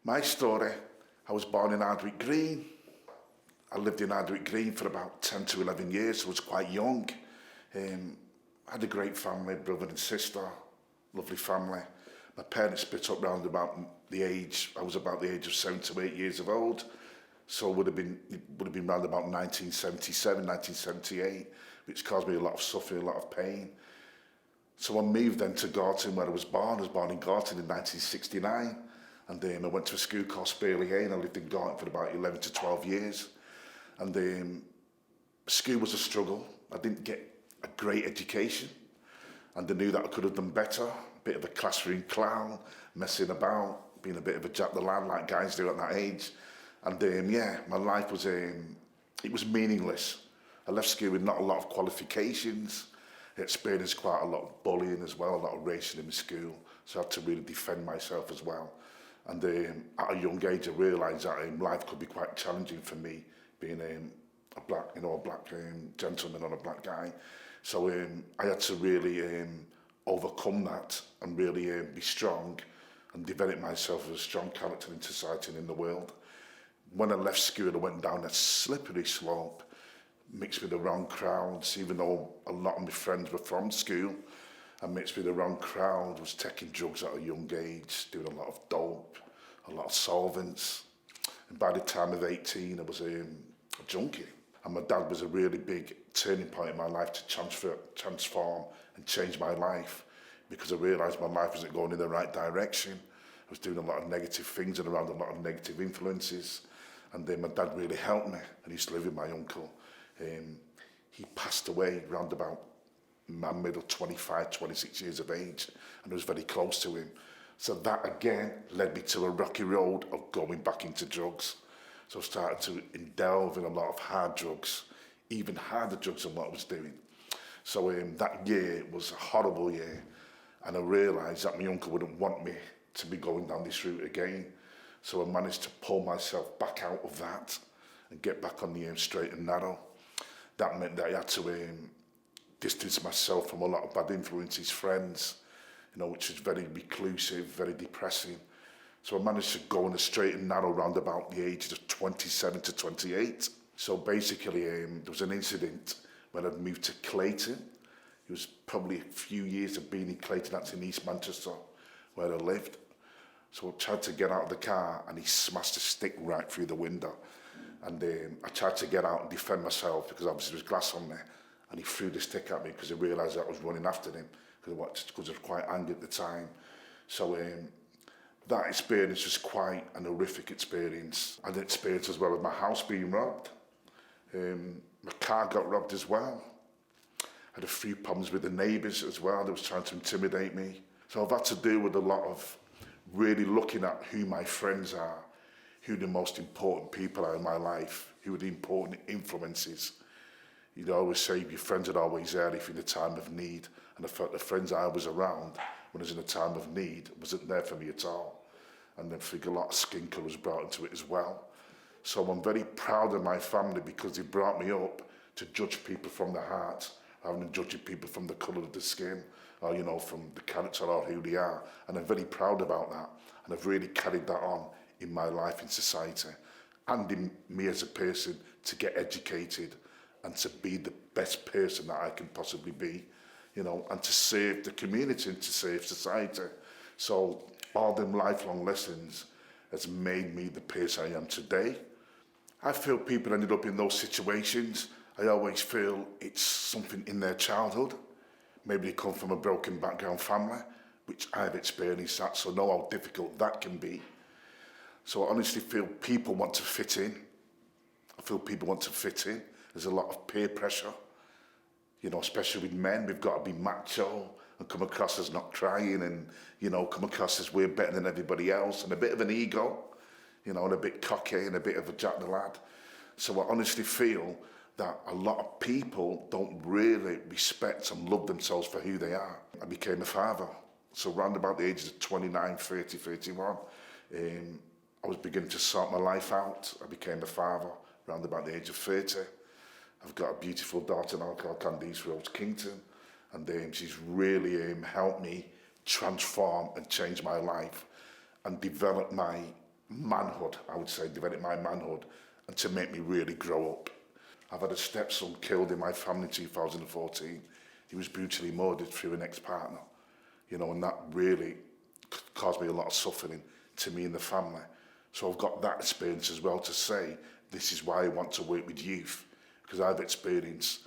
My story, I was born in Ardwick Green. I lived in Ardwick Green for about 10 to 11 years, so I was quite young. I had a great family, brother and sister, lovely family. My parents split up round about the age, I was about the age of 7 to 8 years of old. So it would have been round about 1977, 1978, which caused me a lot of suffering, a lot of pain. So I moved then to Gorton, where I was born. I was born in Gorton in 1969. And I went to a school called Haig, and I lived in Gorton for about 11 to 12 years. And school was a struggle. I didn't get a great education. And I knew that I could have done better. A bit of a classroom clown, messing about, being a bit of a Jack the Lad like guys do at that age. And my life was, it was meaningless. I left school with not a lot of qualifications. I experienced quite a lot of bullying as well, a lot of racism in school. So I had to really defend myself as well. And at a young age, I realised that life could be quite challenging for me, being a black gentleman or a black guy. So I had to really overcome that and really be strong and develop myself as a strong character in society and in the world. When I left school, I went down a slippery slope, mixed with the wrong crowds, even though a lot of my friends were from school. I mixed with the wrong crowd, was taking drugs at a young age, doing a lot of dope, a lot of solvents. And by the time of 18, I was a junkie. And my dad was a really big turning point in my life to transform and change my life, because I realised my life wasn't going in the right direction. I was doing a lot of negative things and around a lot of negative influences. And my dad really helped me, and he used to live with my uncle. He passed away round about my middle 25, 26 years of age, and I was very close to him. So that again led me to a rocky road of going back into drugs. So I started to delve in a lot of hard drugs, even harder drugs than what I was doing. So that year was a horrible year, and I realised that my uncle wouldn't want me to be going down this route again. So I managed to pull myself back out of that and get back on the straight and narrow. That meant that I had to distance myself from a lot of bad influences, friends, which was very reclusive, very depressing. So I managed to go on a straight and narrow round about the ages of 27 to 28. So basically, there was an incident when I'd moved to Clayton. It was probably a few years of being in Clayton, that's in East Manchester, where I lived. So I tried to get out of the car, and he smashed a stick right through the window. And I tried to get out and defend myself, because obviously there was glass on there. And he threw the stick at me because he realised that I was running after him, because I was quite angry at the time. So that experience was quite an horrific experience. I had an experience as well with my house being robbed. My car got robbed as well. I had a few problems with the neighbours as well. They was trying to intimidate me. So I've had to deal with a lot of really looking at who my friends are, who the most important people are in my life, who are the important influences. I always say your friends are always there if you're in a time of need, and I felt the friends I was around when I was in a time of need wasn't there for me at all. And then I think a lot of skin colour was brought into it as well. So I'm very proud of my family, because they brought me up to judge people from the heart, rather than judging people from the colour of the skin, or from the character or who they are. And I'm very proud about that, and I've really carried that on in my life in society, and in me as a person, to get educated and to be the best person that I can possibly be, and to save the community and to save society. So all them lifelong lessons has made me the person I am today. I feel people ended up in those situations. I always feel it's something in their childhood. Maybe they come from a broken background family, which I've experienced that, so I know how difficult that can be. So I honestly feel people want to fit in. I feel people want to fit in. There's a lot of peer pressure, especially with men. We've got to be macho and come across as not crying, and, come across as we're better than everybody else, and a bit of an ego, and a bit cocky and a bit of a Jack the Lad. So I honestly feel that a lot of people don't really respect and love themselves for who they are. I became a father. So round about the ages of 29, 30, 31, I was beginning to sort my life out. I became a father round about the age of 30. I've got a beautiful daughter now called Candice Rose Kington, and she's really helped me transform and change my life and develop my manhood, I would say, develop my manhood, and to make me really grow up. I've had a stepson killed in my family in 2014. He was brutally murdered through an ex-partner, and that really caused me a lot of suffering to me and the family. So I've got that experience as well to say, this is why I want to work with youth, because I've experienced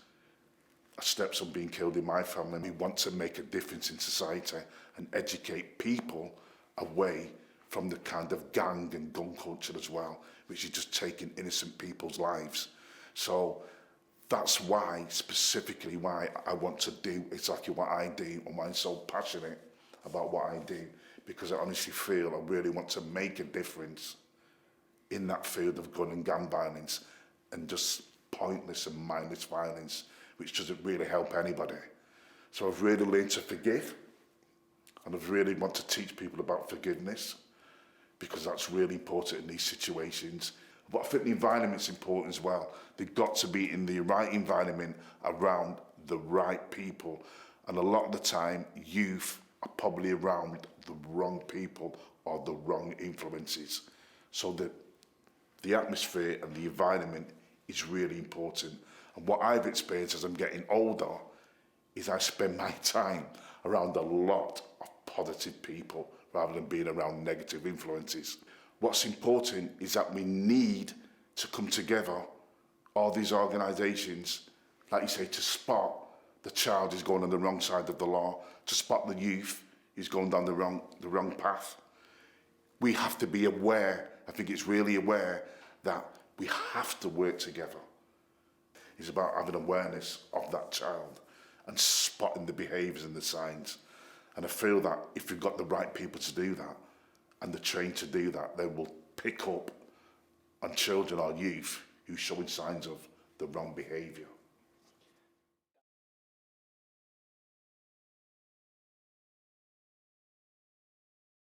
a stepson being killed in my family. We want to make a difference in society and educate people away from the kind of gang and gun culture as well, which is just taking innocent people's lives. So that's why, specifically why I want to do exactly what I do and why I'm so passionate about what I do, because I honestly feel I really want to make a difference in that field of gun and gang violence and just pointless and mindless violence, which doesn't really help anybody. So I've really learned to forgive, and I've really want to teach people about forgiveness, because that's really important in these situations. But I think the environment's important as well. They've got to be in the right environment around the right people. And a lot of the time, youth are probably around the wrong people or the wrong influences. So the atmosphere and the environment is really important. And what I've experienced as I'm getting older is I spend my time around a lot of positive people rather than being around negative influences. What's important is that we need to come together, all these organisations, like you say, to spot the child who's going on the wrong side of the law, to spot the youth who's going down the wrong path. We have to be aware, I think it's really aware, that we have to work together. It's about having awareness of that child and spotting the behaviours and the signs. And I feel that if we've got the right people to do that, and they're trained to do that, they will pick up on children or youth who's showing signs of the wrong behaviour.